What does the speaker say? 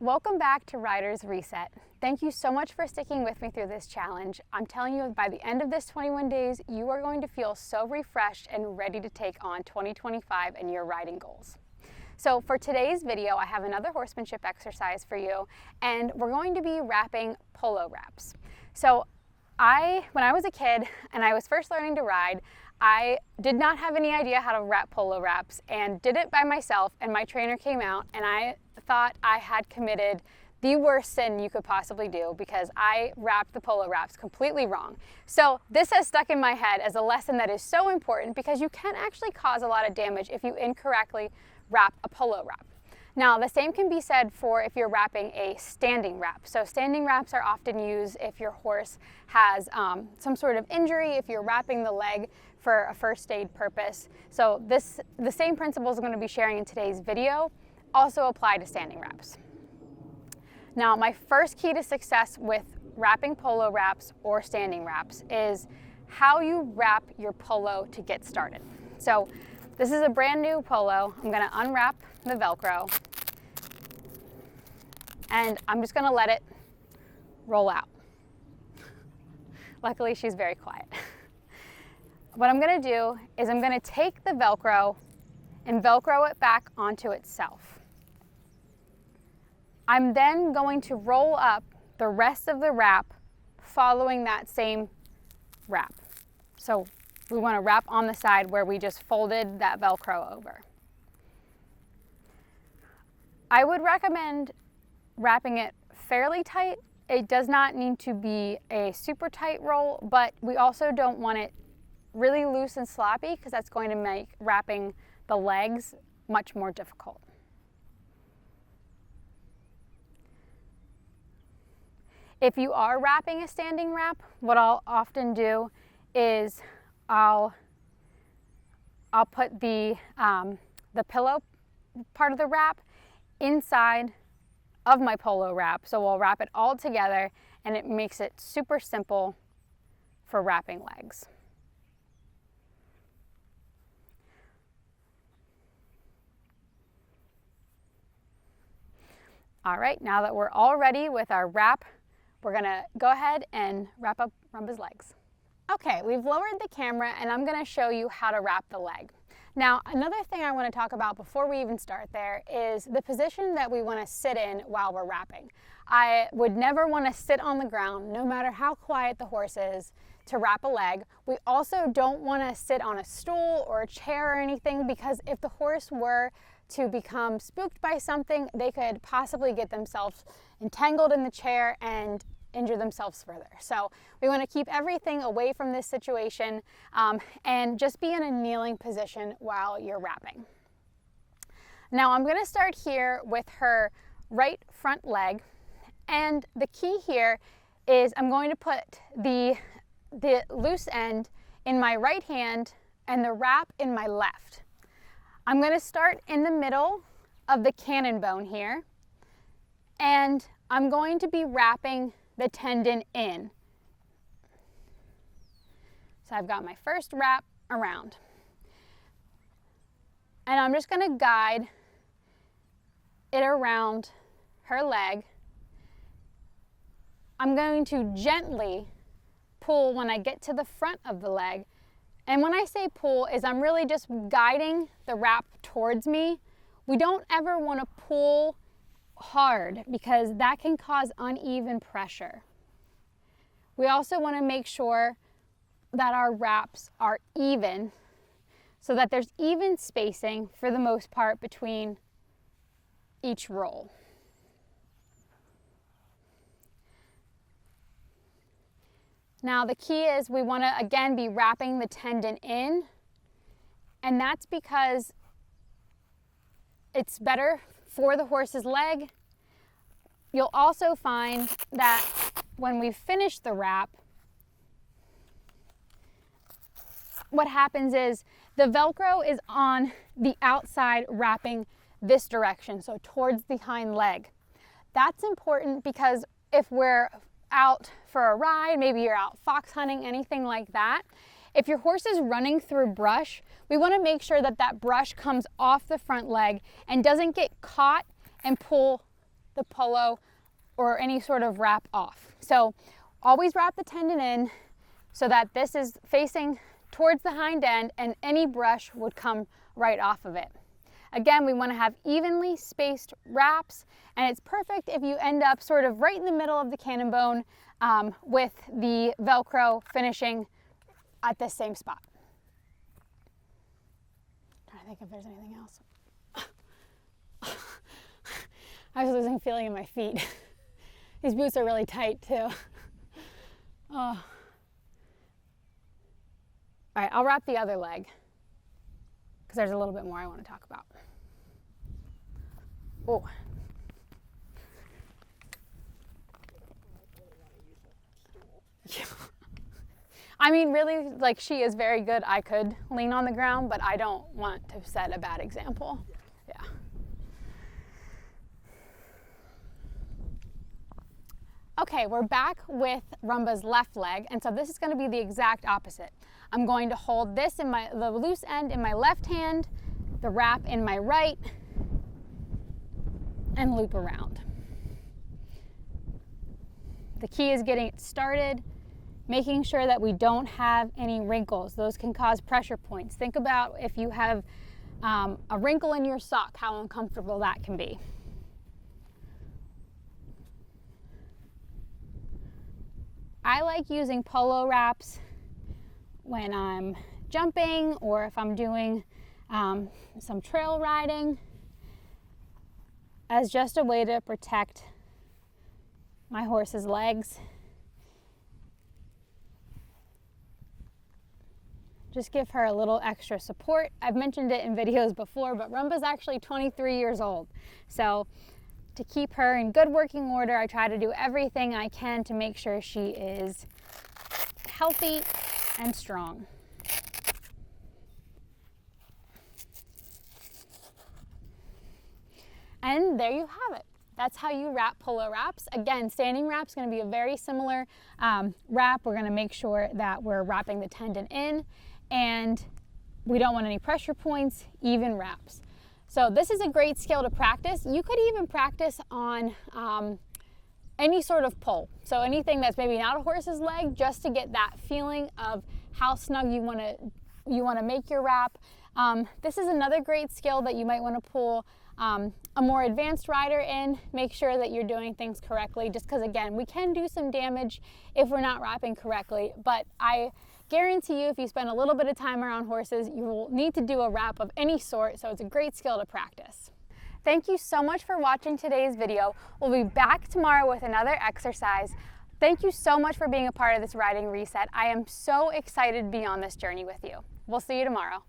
Welcome back to Riders Reset. Thank you so much for sticking with me through this challenge. I'm telling you, by the end of this 21 days, you are going to feel so refreshed and ready to take on 2025 and your riding goals. So for today's video, I have another horsemanship exercise for you, and we're going to be wrapping polo wraps. So when I was a kid and I was first learning to ride, I did not have any idea how to wrap polo wraps and did it by myself, and my trainer came out and I thought I had committed the worst sin you could possibly do because I wrapped the polo wraps completely wrong. So this has stuck in my head as a lesson that is so important because you can actually cause a lot of damage if you incorrectly wrap a polo wrap. Now, the same can be said for if you're wrapping a standing wrap. So standing wraps are often used if your horse has some sort of injury, if you're wrapping the leg for a first aid purpose. So the same principles I'm going to be sharing in today's video also apply to standing wraps. Now, my first key to success with wrapping polo wraps or standing wraps is how you wrap your polo to get started. So this is a brand new polo. I'm going to unwrap the Velcro and I'm just going to let it roll out. Luckily, she's very quiet. What I'm going to do is I'm going to take the Velcro and Velcro it back onto itself. I'm then going to roll up the rest of the wrap following that same wrap. So we want to wrap on the side where we just folded that Velcro over. I would recommend wrapping it fairly tight. It does not need to be a super tight roll, but we also don't want it really loose and sloppy because that's going to make wrapping the legs much more difficult. If you are wrapping a standing wrap, what I'll often do is I'll put the pillow part of the wrap inside of my polo wrap. So we'll wrap it all together and it makes it super simple for wrapping legs. All right, now that we're all ready with our wrap, we're gonna go ahead and wrap up Rumba's legs. Okay, we've lowered the camera and I'm gonna show you how to wrap the leg. Now, another thing I wanna talk about before we even start there is the position that we wanna sit in while we're wrapping. I would never wanna sit on the ground, no matter how quiet the horse is, to wrap a leg. We also don't wanna sit on a stool or a chair or anything because if the horse were to become spooked by something, they could possibly get themselves entangled in the chair and injure themselves further. So we want to keep everything away from this situation and just be in a kneeling position while you're wrapping. Now I'm going to start here with her right front leg, and the key here is I'm going to put the loose end in my right hand and the wrap in my left. I'm going to start in the middle of the cannon bone here, and I'm going to be wrapping the tendon in. So I've got my first wrap around. And I'm just going to guide it around her leg. I'm going to gently pull when I get to the front of the leg. And when I say pull, is I'm really just guiding the wrap towards me. We don't ever want to pull hard because that can cause uneven pressure. We also want to make sure that our wraps are even so that there's even spacing for the most part between each roll. Now the key is we want to again be wrapping the tendon in, and that's because it's better for the horse's leg. You'll also find that when we finish the wrap, what happens is the Velcro is on the outside wrapping this direction, so towards the hind leg. That's important because if we're out for a ride, maybe you're out fox hunting, anything like that, if your horse is running through brush, we want to make sure that that brush comes off the front leg and doesn't get caught and pull the polo or any sort of wrap off. So always wrap the tendon in so that this is facing towards the hind end and any brush would come right off of it. Again, we want to have evenly spaced wraps, and it's perfect if you end up sort of right in the middle of the cannon bone with the Velcro finishing at this same spot. I'm trying to think if there's anything else. I was losing feeling in my feet. These boots are really tight too. Oh. All right, I'll wrap the other leg because there's a little bit more I want to talk about. Oh. Yeah. I mean, really, like, she is very good. I could lean on the ground, but I don't want to set a bad example. Yeah. Okay, we're back with Rumba's left leg, and so this is going to be the exact opposite. I'm going to hold this in the loose end in my left hand, the wrap in my right, and loop around. The key is getting it started, making sure that we don't have any wrinkles. Those can cause pressure points. Think about if you have a wrinkle in your sock, how uncomfortable that can be. I like using polo wraps when I'm jumping or if I'm doing some trail riding as just a way to protect my horse's legs. Just give her a little extra support. I've mentioned it in videos before, but Rumba's actually 23 years old. So to keep her in good working order, I try to do everything I can to make sure she is healthy and strong. And there you have it. That's how you wrap polo wraps. Again, standing wrap is going to be a very similar wrap. We're going to make sure that we're wrapping the tendon in and we don't want any pressure points, even wraps. So this is a great skill to practice. You could even practice on any sort of pull. So anything that's maybe not a horse's leg, just to get that feeling of how snug you want to make your wrap. This is another great skill that you might want to pull a more advanced rider in. Make sure that you're doing things correctly, just because again, we can do some damage if we're not wrapping correctly, but I guarantee you if you spend a little bit of time around horses, you will need to do a wrap of any sort, so it's a great skill to practice. Thank you so much for watching today's video. We'll be back tomorrow with another exercise. Thank you so much for being a part of this riding reset. I am so excited to be on this journey with you. We'll see you tomorrow.